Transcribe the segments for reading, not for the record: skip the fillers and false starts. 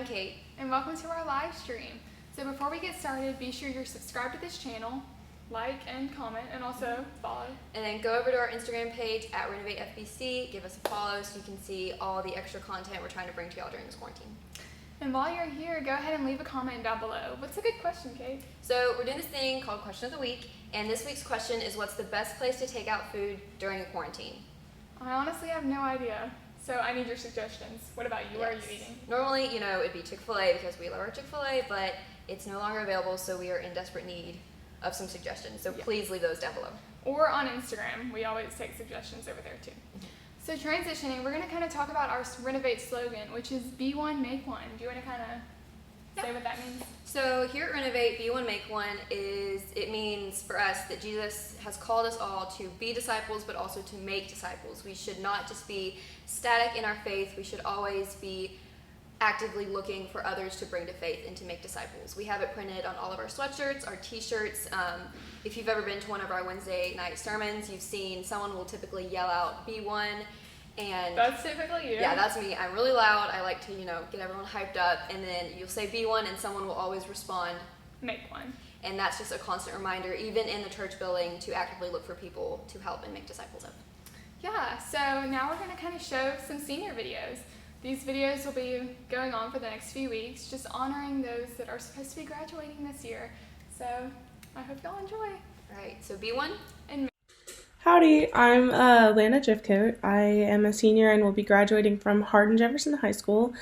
I'm Kate. And welcome to our live stream. So before we get started, be sure you're subscribed to this channel, like and comment, and also follow. And then go over to our Instagram page at Renov8FBC, give us a follow so you can see all the extra content we're trying to bring to y'all during this quarantine. And while you're here, go ahead and leave a comment down below. What's a good question, Kate? So we're doing this thing called Question of the Week, and this week's question is, what's the best place to take out food during a quarantine? I honestly have no idea. So I need your suggestions. What about you? Yes. Where are you eating? Normally, it'd be Chick-fil-A because we love our Chick-fil-A, but it's no longer available, so we are in desperate need of some suggestions. So please leave those down below. Or on Instagram. We always take suggestions over there too. So transitioning, we're going to kind of talk about our Renov8 slogan, which is Be One, Make One. Do you want to kind of say what that means? So here at Renov8, Be One, Make One it means for us that Jesus has called us all to be disciples, but also to make disciples. We should not just be static in our faith. We should always be actively looking for others to bring to faith and to make disciples. We have it printed on all of our sweatshirts, our t-shirts. If you've ever been to one of our Wednesday night sermons, you've seen someone will typically yell out, Be One. And that's typically you. Yeah, that's me. I'm really loud. I like to, get everyone hyped up. And then you'll say Be One, and someone will always respond, Make One. And that's just a constant reminder, even in the church building, to actively look for people to help and make disciples of. Yeah, so now we're going to kind of show some senior videos. These videos will be going on for the next few weeks, just honoring those that are supposed to be graduating this year. So I hope y'all enjoy. All right, so Be One. And howdy, I'm Lana Jeffcoat. I am a senior and will be graduating from Hardin Jefferson High School.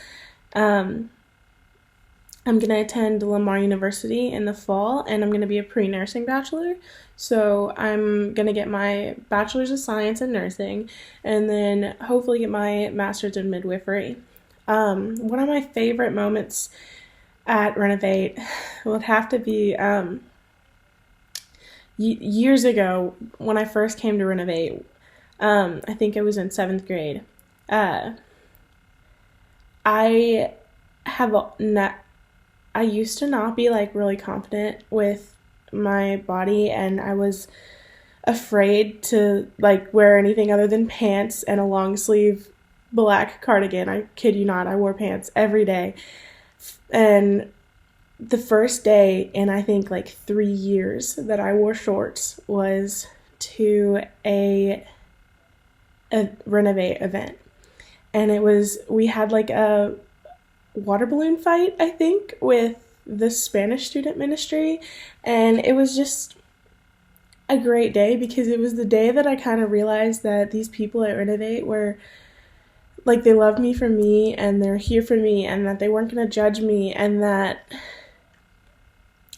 I'm going to attend Lamar University in the fall, and I'm going to be a pre-nursing bachelor. So I'm going to get my bachelor's of science in nursing, and then hopefully get my master's in midwifery. One of my favorite moments at Renov8 would have to be years ago when I first came to Renov8. I think it was in 7th grade. I used to not be really confident with my body, and I was afraid to wear anything other than pants and a long sleeve black cardigan. I kid you not, I wore pants every day. And the first day in I think 3 years that I wore shorts was to a Renov8 event. And we had a water balloon fight, I think, with the Spanish student ministry, and it was just a great day because it was the day that I kind of realized that these people at Renov8 were they loved me for me, and they're here for me, and that they weren't going to judge me, and that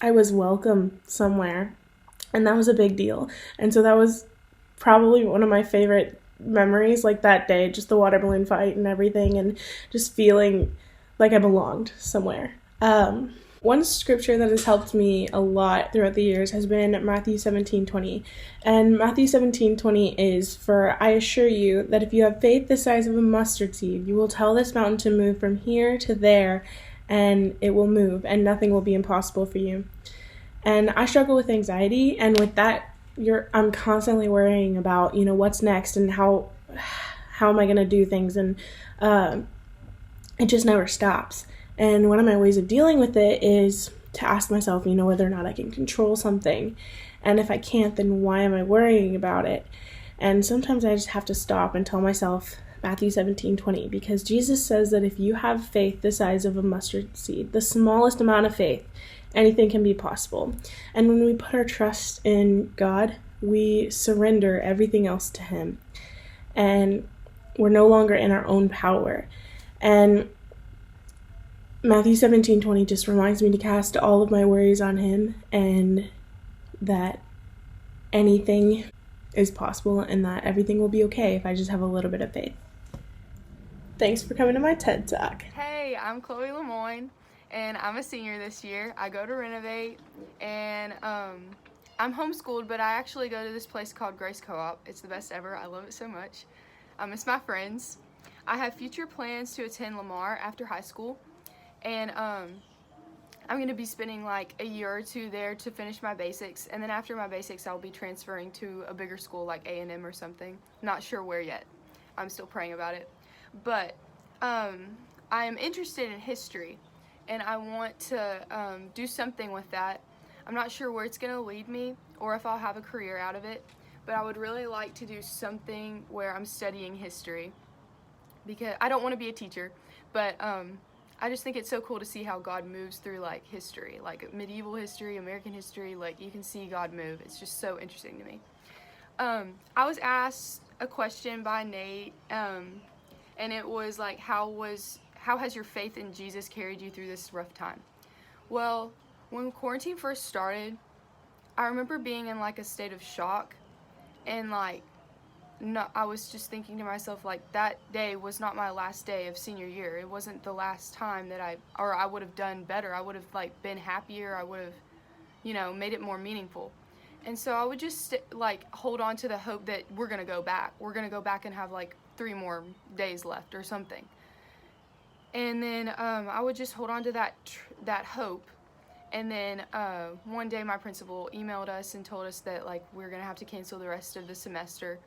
I was welcome somewhere, and that was a big deal. And so that was probably one of my favorite memories, that day, just the water balloon fight and everything, and just feeling like I belonged somewhere. One scripture that has helped me a lot throughout the years has been Matthew 17:20. And Matthew 17:20 is, "For I assure you that if you have faith the size of a mustard seed, you will tell this mountain to move from here to there, and it will move, and nothing will be impossible for you." And I struggle with anxiety, and with that, I'm constantly worrying about, what's next and how am I going to do things, and it just never stops. And one of my ways of dealing with it is to ask myself, whether or not I can control something. And if I can't, then why am I worrying about it? And sometimes I just have to stop and tell myself Matthew 17:20, because Jesus says that if you have faith the size of a mustard seed, the smallest amount of faith, anything can be possible. And when we put our trust in God, we surrender everything else to Him. And we're no longer in our own power. And Matthew 17:20 just reminds me to cast all of my worries on Him, and that anything is possible, and that everything will be okay if I just have a little bit of faith. Thanks for coming to my TED Talk. Hey, I'm Chloe Lemoyne, and I'm a senior this year. I go to Renov8, and I'm homeschooled, but I actually go to this place called Grace Co-op. It's the best ever. I love it so much. I miss my friends. I have future plans to attend Lamar after high school, and I'm going to be spending a year or two there to finish my basics, and then after my basics I'll be transferring to a bigger school like A&M or something. Not sure where yet. I'm still praying about it. But I am interested in history, and I want to do something with that. I'm not sure where it's going to lead me or if I'll have a career out of it, but I would really like to do something where I'm studying history, because I don't want to be a teacher, but I just think it's so cool to see how God moves through like history, like medieval history, American history. Like you can see God move. It's just so interesting to me. I was asked a question by Nate, and it was like, how has your faith in Jesus carried you through this rough time? Well, when quarantine first started, I remember being in like a state of shock, and like, no, I was just thinking to myself, like, that day was not my last day of senior year. It wasn't the last time that I would have done better. I would have like been happier. I would have, made it more meaningful. And so I would just like hold on to the hope that we're gonna go back. We're gonna go back and have like 3 more days left or something. And then I would just hold on to that hope. And then one day my principal emailed us and told us that like we're gonna have to cancel the rest of the semester,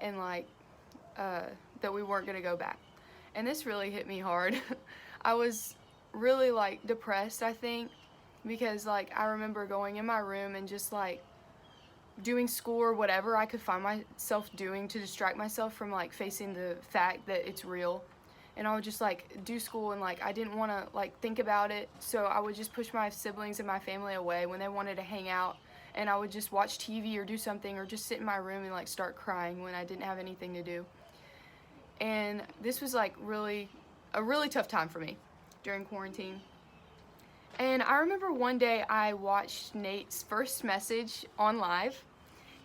and like that we weren't gonna go back. And this really hit me hard. I was really like depressed, I think, because like I remember going in my room and just like doing school or whatever I could find myself doing to distract myself from like facing the fact that it's real. And I would just like do school, and like I didn't want to like think about it, so I would just push my siblings and my family away when they wanted to hang out, and I would just watch TV or do something, or just sit in my room and like start crying when I didn't have anything to do. And this was like a really tough time for me during quarantine. And I remember one day I watched Nate's first message on live,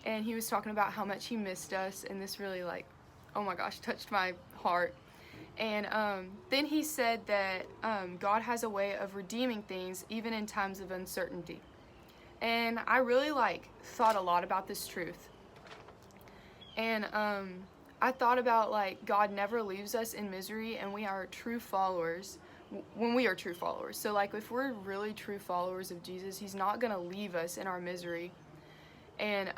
and he was talking about how much he missed us, and this really like, oh my gosh, touched my heart. And then he said that God has a way of redeeming things even in times of uncertainty. And I really like thought a lot about this truth. And I thought about like God never leaves us in misery, and we are true followers when we are true followers. So like if we're really true followers of Jesus, he's not going to leave us in our misery. And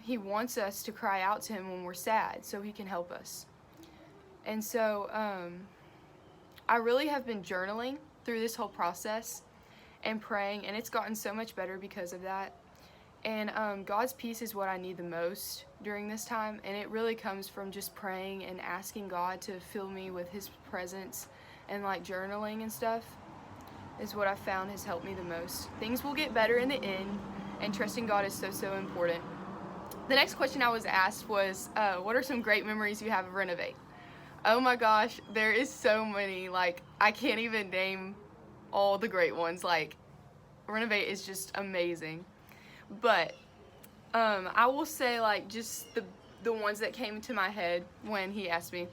he wants us to cry out to him when we're sad so he can help us. And so I really have been journaling through this whole process and praying, and it's gotten so much better because of that. And God's peace is what I need the most during this time, and it really comes from just praying and asking God to fill me with his presence, and like journaling and stuff is what I found has helped me the most. Things will get better in the end, and trusting God is so important. The next question I was asked was, what are some great memories you have of Renov8? Oh my gosh, there is so many. Like, I can't even name all the great ones. Like, Renov8 is just amazing. But I will say like just the ones that came to my head when he asked me.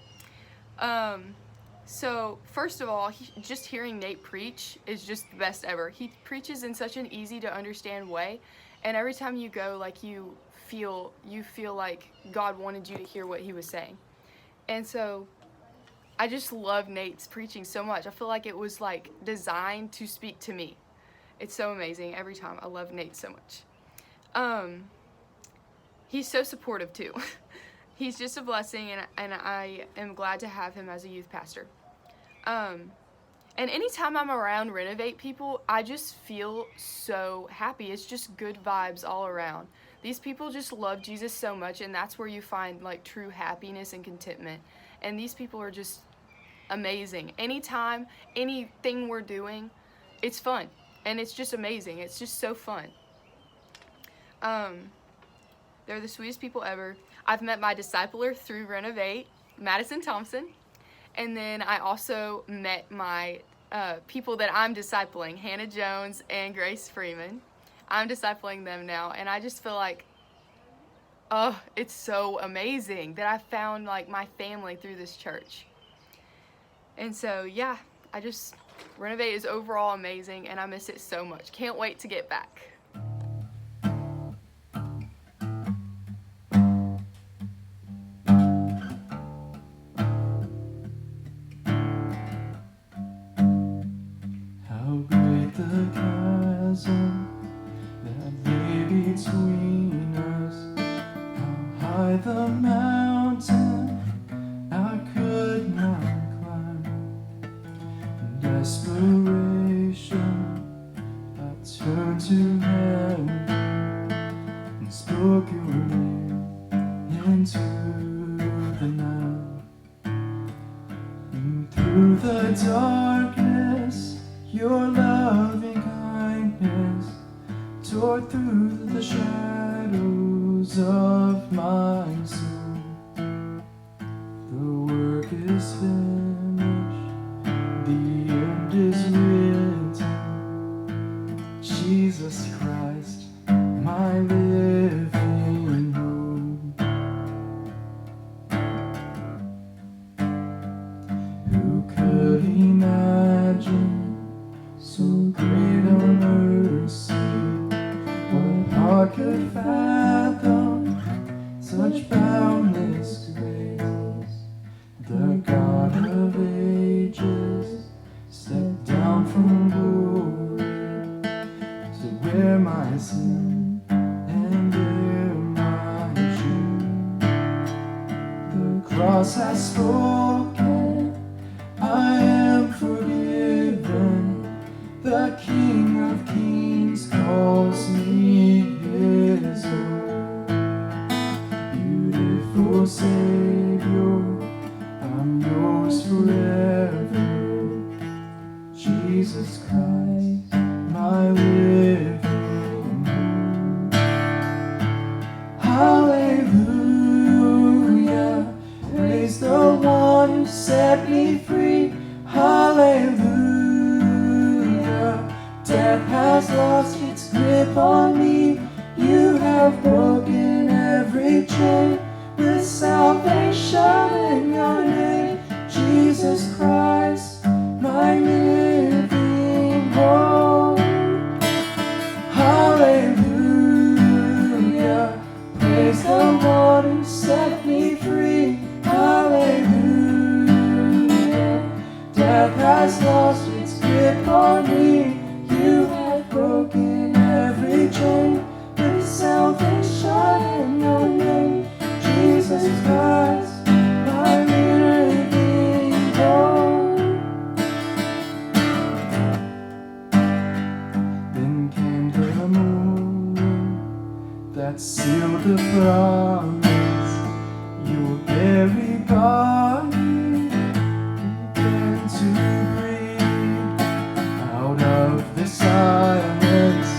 So first of all, just hearing Nate preach is just the best ever. He preaches in such an easy to understand way, and every time you go, like you feel like God wanted you to hear what he was saying. And so I just love Nate's preaching so much. I feel like it was like designed to speak to me. It's so amazing every time. I love Nate so much. He's so supportive too. He's just a blessing, and I am glad to have him as a youth pastor. And anytime I'm around Renov8 people, I just feel so happy. It's just good vibes all around. These people just love Jesus so much, and that's where you find like true happiness and contentment. And these people are just amazing. Anytime, anything we're doing, it's fun, and it's just amazing. It's just so fun. They're the sweetest people ever. I've met my discipler through Renov8, Madison Thompson, and then I also met my people that I'm discipling, Hannah Jones and Grace Freeman. I'm discipling them now, and I just feel like, oh, it's so amazing that I found like my family through this church. And so yeah, Renov8 is overall amazing, and I miss it so much. Can't wait to get back. How great the chasm that lay between us, how high the mountain I could not climb. Desperation spoke your name into the night. And through the darkness, your loving kindness tore through the shadows of my soul. The work is finished, the end is written. Jesus Christ, my living hope. Who could imagine so great a mercy? What heart could fathom such boundless grace? The God of ages stepped down from glory to bear my sin and bear my shame. The cross has spoken, I am forgiven. The King of Kings calls me his own. Beautiful Savior, I'm yours forever. Jesus Christ, my living hope. Hallelujah, praise the one who set me free. Hallelujah, death has lost its grip on me. You have broken every chain with salvation in your name. Jesus Christ, my living hope. Hallelujah, praise the one who set me free. Hallelujah, death has lost its grip on me. You have broken every chain with salvation in your name. Jesus Christ, my living hope. Then came the moment that sealed the promise. Your very body began to breathe. Out of the silence,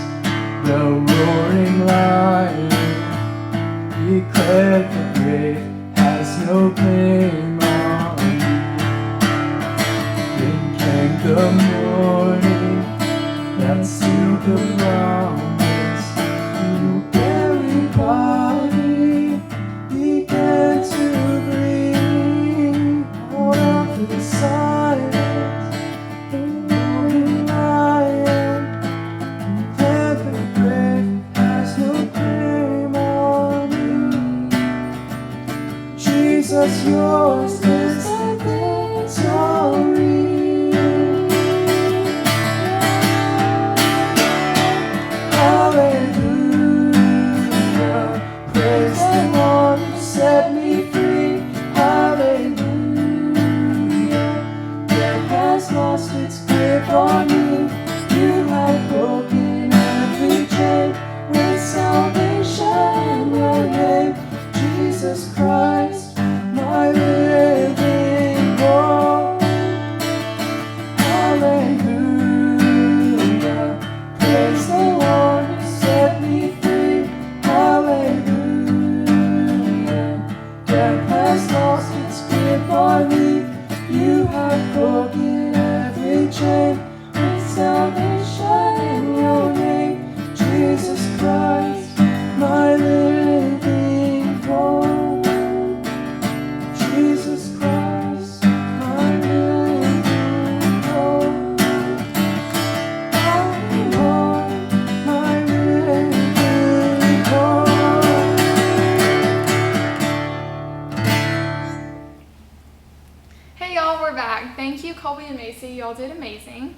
the roaring lion declared the grave has no claim on you. Then came the morning that sealed the promise. Your very body began to breathe. Out of the silence, the roaring lion declared the grave has no claim on you. Jesus, yours is the victory. Hallelujah, praise the one who set me free. Hallelujah, death has lost its grip on you. You have broken every chain with salvation in your name. Jesus Christ, my living hope. Hallelujah, praise the one who set me free. Hallelujah, death has lost its grip on me. You have broken every chain with salvation in your name. Jesus Christ, my living hope. Jesus Christ, my living hope. Oh Lord, my living hope. Hey y'all, we're back. Thank you, Colby and Macy. Y'all did amazing.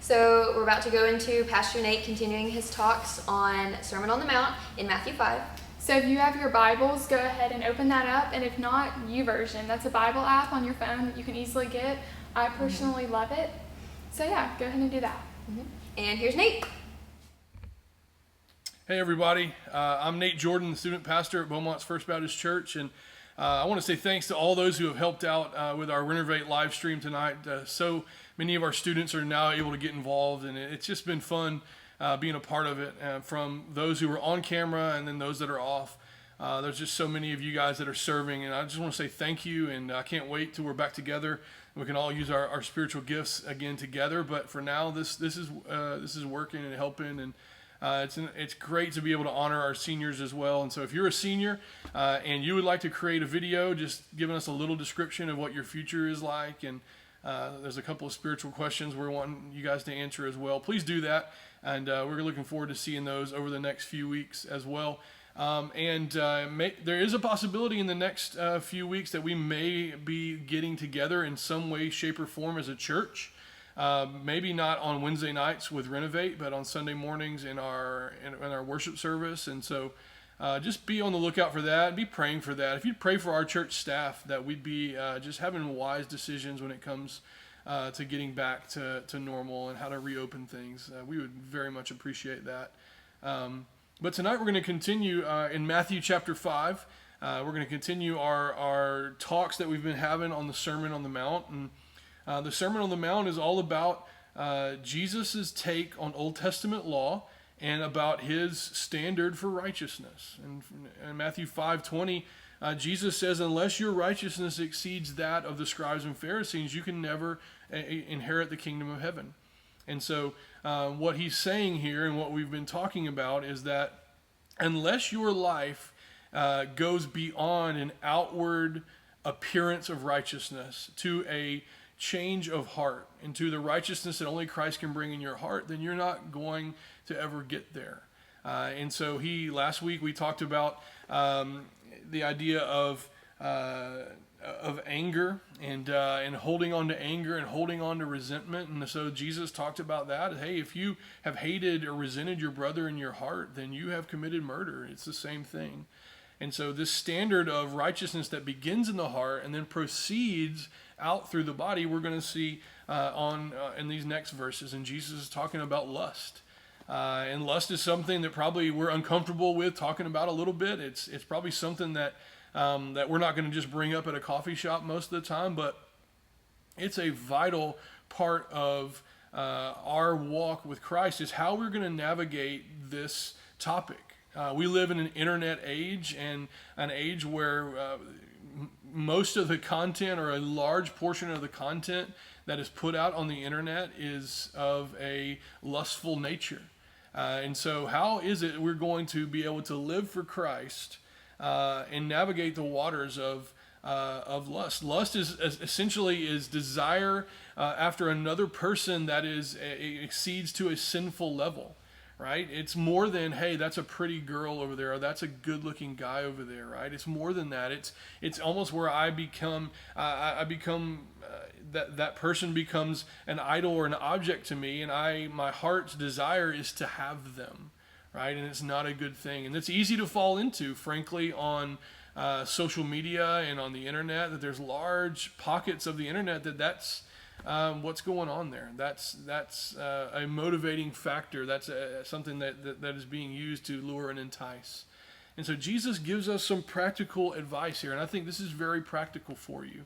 So we're about to go into Pastor Nate continuing his talks on Sermon on the Mount in Matthew 5. So if you have your Bibles, go ahead and open that up. And if not, YouVersion. That's a Bible app on your phone that you can easily get. I personally love it. So yeah, go ahead and do that. And here's Nate. Hey everybody, I'm Nate Jordan, the student pastor at Beaumont's First Baptist Church, and I want to say thanks to all those who have helped out with our Renov8 live stream tonight. So many of our students are now able to get involved, and it's just been fun being a part of it, from those who are on camera and then those that are off. There's just so many of you guys that are serving, and I just want to say thank you, and I can't wait till we're back together. We can all use our spiritual gifts again together, but for now, this is working and helping, and it's great to be able to honor our seniors as well. And so if you're a senior and you would like to create a video just giving us a little description of what your future is like, and there's a couple of spiritual questions we're wanting you guys to answer as well, please do that. And we're looking forward to seeing those over the next few weeks as well. There is a possibility in the next few weeks that we may be getting together in some way, shape, or form as a church. Maybe not on Wednesday nights with Renov8, but on Sunday mornings in our worship service. And so just be on the lookout for that. Be praying for that. If you'd pray for our church staff, that we'd be just having wise decisions when it comes to getting back to normal and how to reopen things. We would very much appreciate that. But tonight we're going to continue in Matthew chapter 5. We're going to continue our talks that we've been having on the Sermon on the Mount. And the Sermon on the Mount is all about Jesus' take on Old Testament law and about his standard for righteousness. And in Matthew 5:20, Jesus says, unless your righteousness exceeds that of the scribes and Pharisees, you can never inherit the kingdom of heaven. And so what he's saying here and what we've been talking about is that unless your life goes beyond an outward appearance of righteousness to a change of heart into the righteousness that only Christ can bring in your heart, then you're not going to ever get there. And so last week we talked about the idea of anger and holding on to anger and holding on to resentment. And so Jesus talked about that. Hey, if you have hated or resented your brother in your heart, then you have committed murder. It's the same thing. And so this standard of righteousness that begins in the heart and then proceeds out through the body, we're going to see in these next verses. And Jesus is talking about lust. And lust is something that probably we're uncomfortable with talking about a little bit. It's probably something that we're not going to just bring up at a coffee shop most of the time, but it's a vital part of our walk with Christ, is how we're going to navigate this topic. We live in an internet age, and an age where most of the content, or a large portion of the content that is put out on the internet, is of a lustful nature. And so how is it we're going to be able to live for Christ and navigate the waters of lust? Lust is essentially desire after another person that exceeds to a sinful level. Right? It's more than, hey, that's a pretty girl over there, or that's a good-looking guy over there, right? It's more than that. It's almost where I become that person becomes an idol or an object to me, and my heart's desire is to have them, right? And it's not a good thing, and it's easy to fall into, frankly, on social media and on the internet. That there's large pockets of the internet that's what's going on there. That's a motivating factor. That's something that is being used to lure and entice. And so Jesus gives us some practical advice here, and I think this is very practical for you.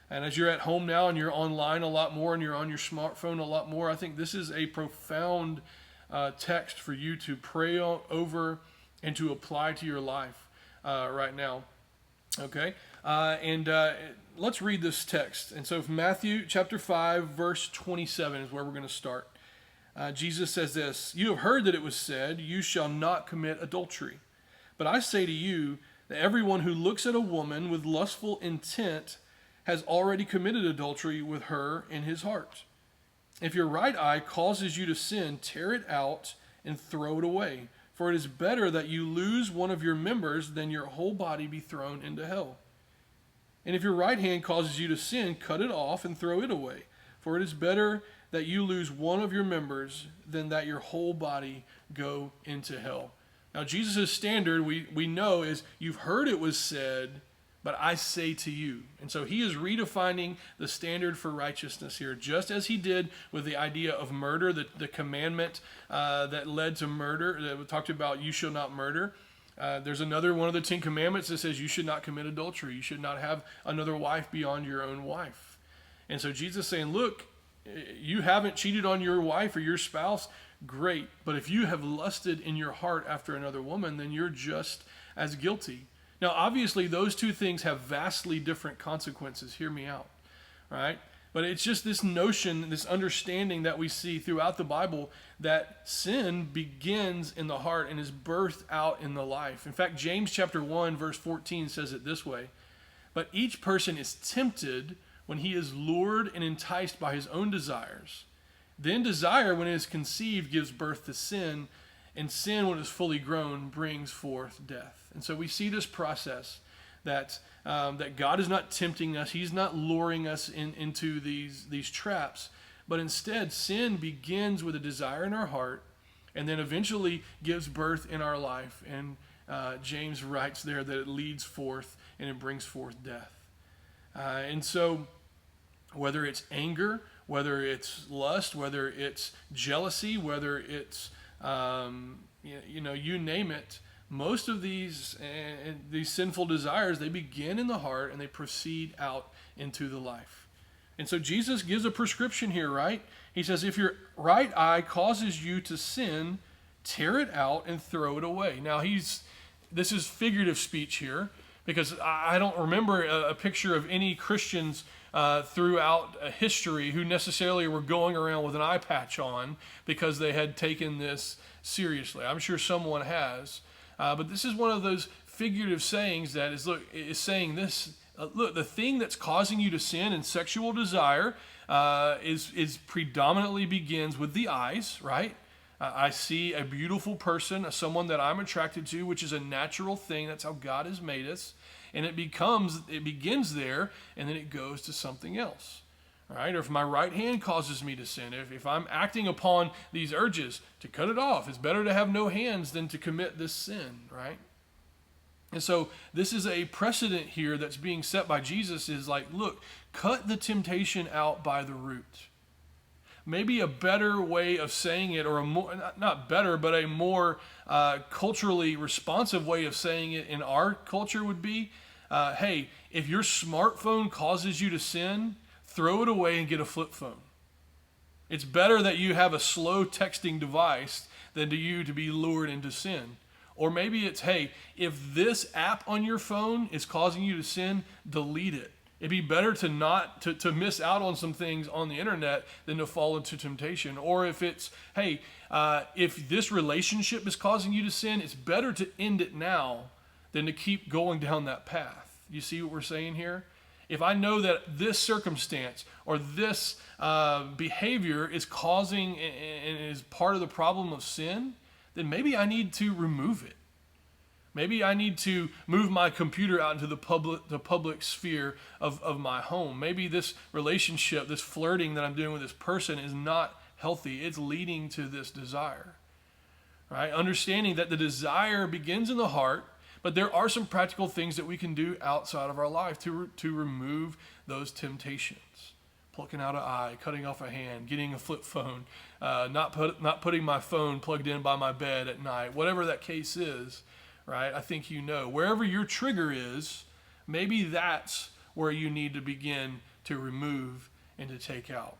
And as you're at home now and you're online a lot more and you're on your smartphone a lot more, I think this is a profound text for you to pray over and to apply to your life right now. Okay? Let's read this text. And so from Matthew chapter 5, verse 27 is where we're going to start. Jesus says this, "You have heard that it was said, 'You shall not commit adultery.' But I say to you that everyone who looks at a woman with lustful intent has already committed adultery with her in his heart. If your right eye causes you to sin, tear it out and throw it away. For it is better that you lose one of your members than your whole body be thrown into hell. And if your right hand causes you to sin, cut it off and throw it away. For it is better that you lose one of your members than that your whole body go into hell." Now, Jesus' standard, we know, is you've heard it was said, but I say to you. And so he is redefining the standard for righteousness here, just as he did with the idea of murder, the commandment that led to murder, that we talked about, you shall not murder. There's another one of the 10 commandments that says you should not commit adultery. You should not have another wife beyond your own wife. And so Jesus is saying, look, you haven't cheated on your wife or your spouse, great. But if you have lusted in your heart after another woman, then you're just as guilty. Now, obviously, those two things have vastly different consequences. Hear me out, right? But it's just this notion, this understanding that we see throughout the Bible that sin begins in the heart and is birthed out in the life. In fact, James chapter 1, verse 14 says it this way, but each person is tempted when he is lured and enticed by his own desires. Then desire, when it is conceived, gives birth to sin, and sin, when it is fully grown, brings forth death. And so we see this process that God is not tempting us. He's not luring us into these traps. But instead, sin begins with a desire in our heart and then eventually gives birth in our life. And James writes there that it leads forth and it brings forth death. And so whether it's anger, whether it's lust, whether it's jealousy, whether it's, you name it, most of these sinful desires, they begin in the heart and they proceed out into the life. And so Jesus gives a prescription here, right? He says, if your right eye causes you to sin, tear it out and throw it away. Now, this is figurative speech here, because I don't remember a picture of any Christians throughout history who necessarily were going around with an eye patch on because they had taken this seriously. I'm sure someone has. But this is one of those figurative sayings that is saying this. Look, the thing that's causing you to sin in sexual desire is predominantly begins with the eyes, right? I see a beautiful person, someone that I'm attracted to, which is a natural thing. That's how God has made us. And it begins there, and then it goes to something else. Right? Or if my right hand causes me to sin, if I'm acting upon these urges, to cut it off. It's better to have no hands than to commit this sin, right? And so this is a precedent here that's being set by Jesus, is like, look, cut the temptation out by the root. Maybe a better way of saying it, or a more, not better, but a more culturally responsive way of saying it in our culture would be, hey, if your smartphone causes you to sin, throw it away and get a flip phone. It's better that you have a slow texting device than to be lured into sin. Or maybe it's, hey, if this app on your phone is causing you to sin, delete it. It'd be better to miss out on some things on the internet than to fall into temptation. Or if it's, hey, if this relationship is causing you to sin, it's better to end it now than to keep going down that path. You see what we're saying here? If I know that this circumstance or this behavior is causing and is part of the problem of sin, then maybe I need to remove it. Maybe I need to move my computer out into the public sphere of my home. Maybe this relationship, this flirting that I'm doing with this person is not healthy. It's leading to this desire. Right? Understanding that the desire begins in the heart, but there are some practical things that we can do outside of our life to remove those temptations. Plucking out an eye, cutting off a hand, getting a flip phone, not putting my phone plugged in by my bed at night, whatever that case is, right? I think you know. Wherever your trigger is, maybe that's where you need to begin to remove and to take out.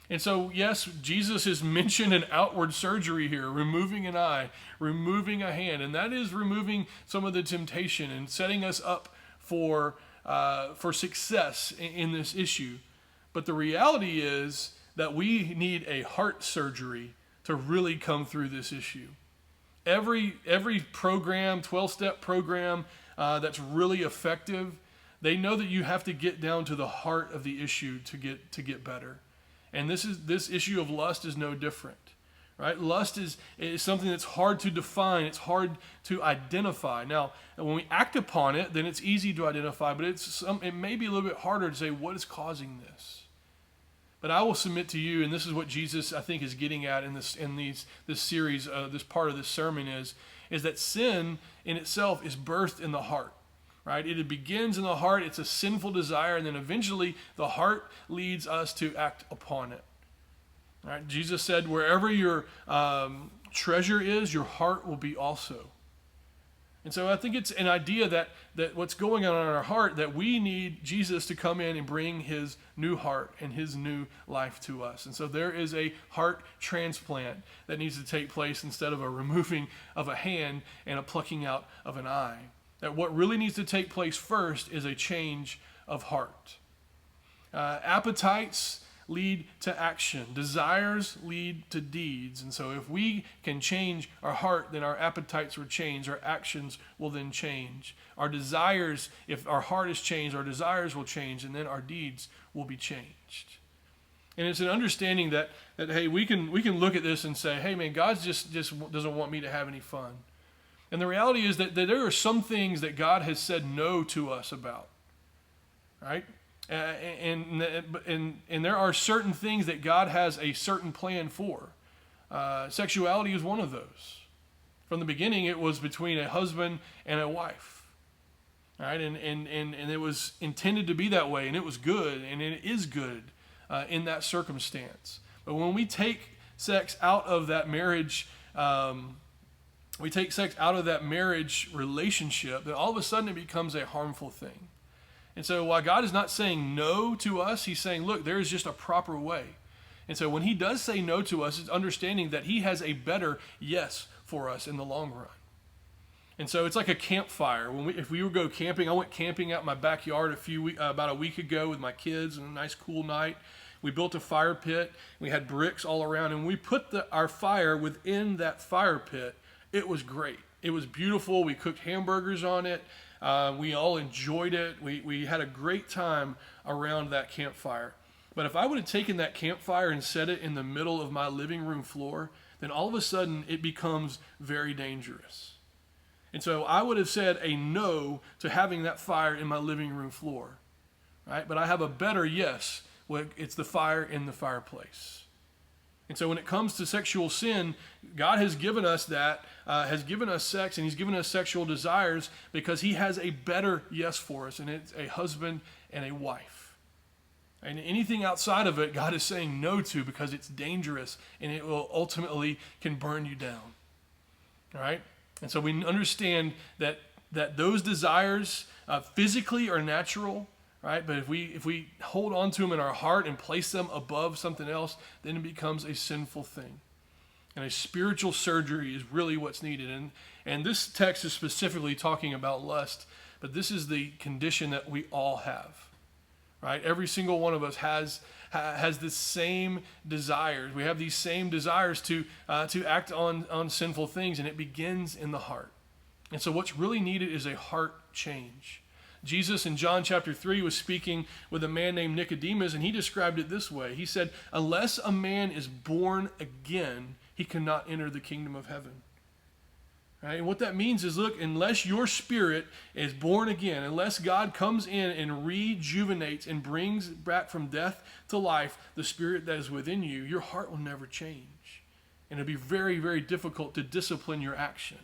And so, yes, Jesus has mentioned an outward surgery here, removing an eye, removing a hand, and that is removing some of the temptation and setting us up for success in this issue. But the reality is that we need a heart surgery to really come through this issue. Every program, 12-step program that's really effective, they know that you have to get down to the heart of the issue to get better. And this issue of lust is no different, right? Lust is something that's hard to define. It's hard to identify. Now, when we act upon it, then it's easy to identify, but it may be a little bit harder to say what is causing this. But I will submit to you, and this is what Jesus, I think, is getting at in this series, this part of this sermon is that sin in itself is birthed in the heart. right? It begins in the heart. It's a sinful desire, and then eventually the heart leads us to act upon it. Right? Jesus said, wherever your treasure is, your heart will be also. And so I think it's an idea that what's going on in our heart, that we need Jesus to come in and bring his new heart and his new life to us. And so there is a heart transplant that needs to take place instead of a removing of a hand and a plucking out of an eye. That what really needs to take place first is a change of heart. Appetites lead to action. Desires lead to deeds. And so if we can change our heart, then our appetites will change. Our actions will then change. Our desires, if our heart is changed, our desires will change, and then our deeds will be changed. And it's an understanding that hey, we can look at this and say, hey man, God just doesn't want me to have any fun. And the reality is that there are some things that God has said no to us about. Right? And there are certain things that God has a certain plan for. Sexuality is one of those. From the beginning, it was between a husband and a wife. Right? And it was intended to be that way, and it was good, and it is good in that circumstance. But when we take sex out of that marriage, relationship, then all of a sudden it becomes a harmful thing. And so while God is not saying no to us, he's saying, look, there is just a proper way. And so when he does say no to us, it's understanding that he has a better yes for us in the long run. And so it's like a campfire. If we would go camping, I went camping out in my backyard about a week ago with my kids on a nice cool night. We built a fire pit. We had bricks all around, and we put our fire within that fire pit. It was great. It was beautiful. We cooked hamburgers on it. We all enjoyed it. We had a great time around that campfire. But if I would have taken that campfire and set it in the middle of my living room floor, then all of a sudden it becomes very dangerous. And so I would have said a no to having that fire in my living room floor. Right? But I have a better yes. It's the fire in the fireplace. And so when it comes to sexual sin, God has given us has given us sex, and he's given us sexual desires because he has a better yes for us, and it's a husband and a wife. And anything outside of it, God is saying no to because it's dangerous, and it will ultimately can burn you down. All right? And so we understand that those desires physically are natural, right? But if we hold on to them in our heart and place them above something else, then it becomes a sinful thing. And a spiritual surgery is really what's needed. And this text is specifically talking about lust, but this is the condition that we all have, right? Every single one of us has the same desires. We have these same desires to act on sinful things, and it begins in the heart. And so what's really needed is a heart change. Jesus in John chapter 3 was speaking with a man named Nicodemus, and he described it this way. He said, unless a man is born again, he cannot enter the kingdom of heaven. Right? And what that means is, look, unless your spirit is born again, unless God comes in and rejuvenates and brings back from death to life the spirit that is within you, your heart will never change. And it'll be very, very difficult to discipline your actions.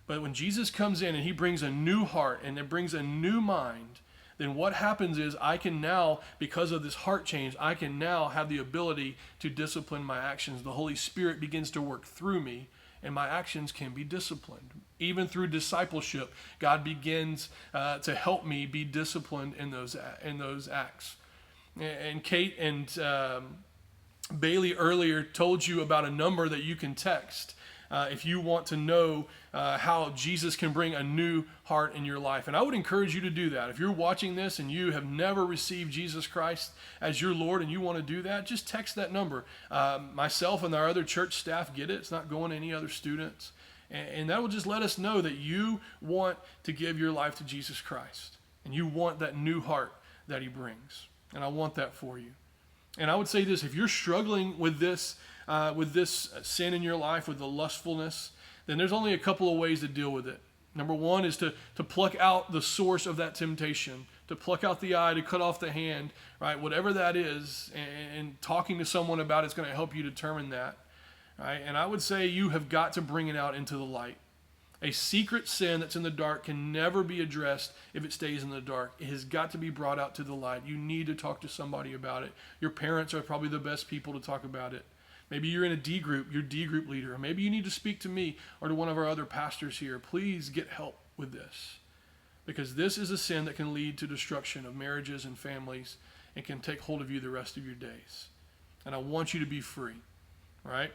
But when Jesus comes in and he brings a new heart and it brings a new mind, then what happens is I can now, because of this heart change, I can now have the ability to discipline my actions. The Holy Spirit begins to work through me, and my actions can be disciplined. Even through discipleship, God begins to help me be disciplined in those acts. And Kate and Bailey earlier told you about a number that you can text if you want to know how Jesus can bring a new heart in your life. And I would encourage you to do that. If you're watching this and you have never received Jesus Christ as your Lord and you want to do that, just text that number. Myself and our other church staff get it. It's not going to any other students. And that will just let us know that you want to give your life to Jesus Christ. And you want that new heart that he brings. And I want that for you. And I would say this, if you're struggling with this sin in your life, with the lustfulness, then there's only a couple of ways to deal with it. Number one is to pluck out the source of that temptation, to pluck out the eye, to cut off the hand, right? Whatever that is, and talking to someone about it's going to help you determine that, right? And I would say you have got to bring it out into the light. A secret sin that's in the dark can never be addressed if it stays in the dark. It has got to be brought out to the light. You need to talk to somebody about it. Your parents are probably the best people to talk about it. Maybe you're in a D group, your D group leader. Or maybe you need to speak to me or to one of our other pastors here. Please get help with this. Because this is a sin that can lead to destruction of marriages and families and can take hold of you the rest of your days. And I want you to be free. All right?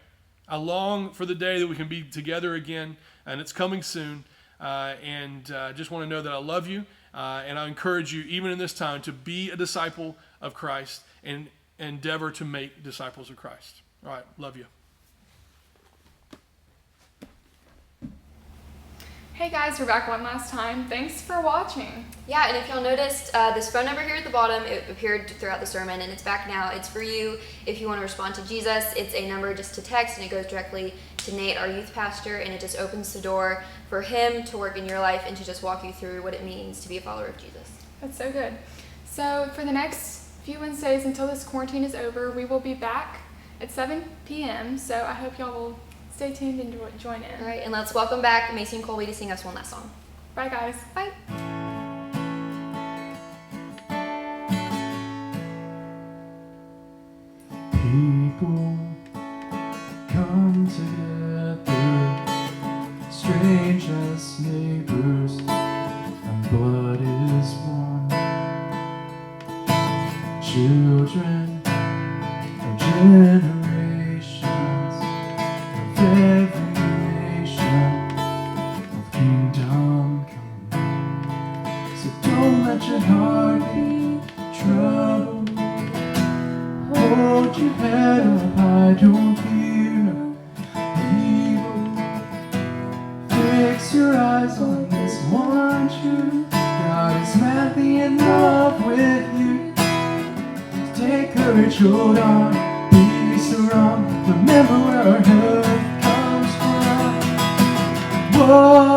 I long for the day that we can be together again, and it's coming soon. Just want to know that I love you, and I encourage you, even in this time, to be a disciple of Christ and endeavor to make disciples of Christ. All right, love you. Hey guys, we're back one last time. Thanks for watching. Yeah, and if y'all noticed, this phone number here at the bottom, it appeared throughout the sermon, and it's back now. It's for you if you want to respond to Jesus. It's a number just to text, and it goes directly to Nate, our youth pastor, and it just opens the door for him to work in your life and to just walk you through what it means to be a follower of Jesus. That's so good. So for the next few Wednesdays until this quarantine is over, we will be back at 7 p.m. So I hope y'all will stay tuned and join in. All right, and let's welcome back Macy and Colby to sing us one last song. Bye guys. Bye. People come together, strange neighbors, and blood is one. Children of generations of every nation of kingdom come. So don't let your heart be troubled. Hold your head up high, don't fear no evil. Fix your eyes on this one truth. God is madly in love with you. Take courage, hold on, be strong. Remember where our help comes from. Whoa.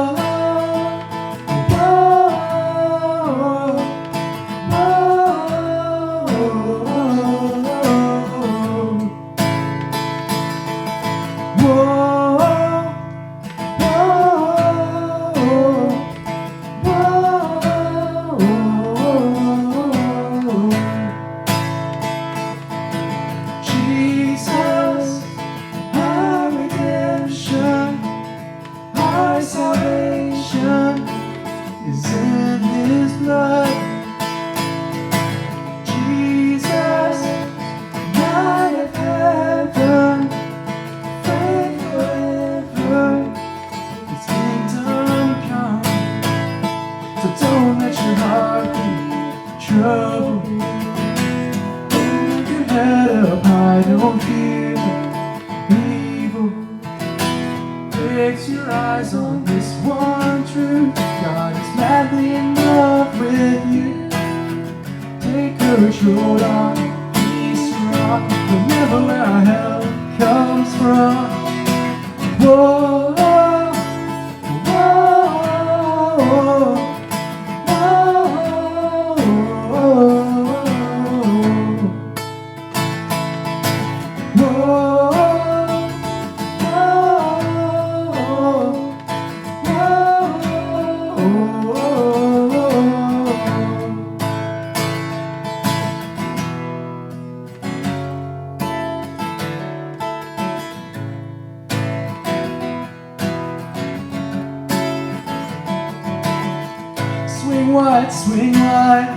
Swing wide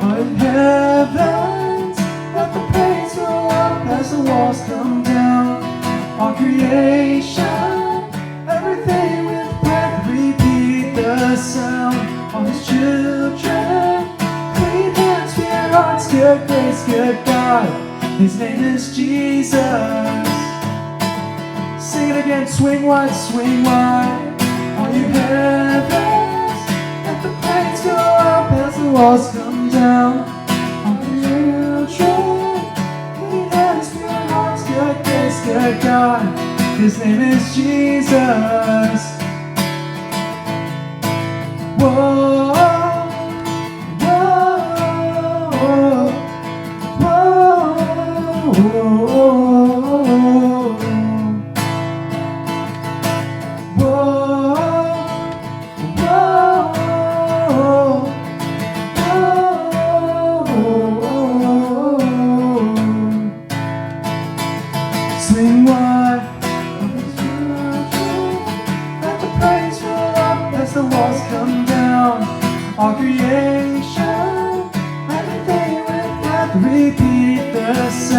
on heavens. Let the praise go up as the walls come down. All creation, everything with breath, repeat the sound. All his children, clean hands, pure hearts, good grace, good God. His name is Jesus. Sing it again, swing wide, all you heavens. Let the praise go up as the walls come down. All the children, clean hands, pure hearts, good grace, good God. His name is Jesus. Whoa, whoa, whoa, whoa, whoa.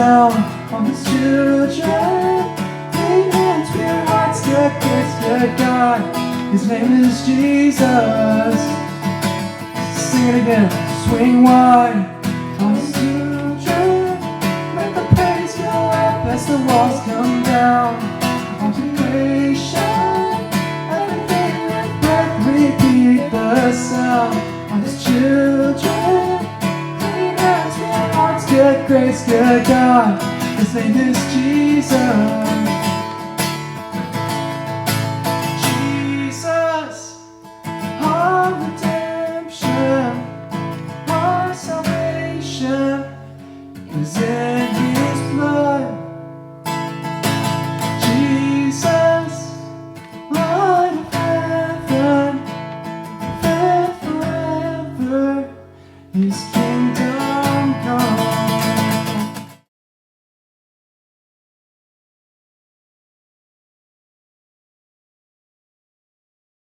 sound on His children. Clean hands, pure hearts, good grace, good God. His name is Jesus. Sing it again. Swing wide on His children. Let the praise go up as the walls come down. On creation, everything with breath, repeat the sound on His children. Clean hands, pure hearts, good grace, good God. His name is Jesus. Jesus, our redemption, our salvation is in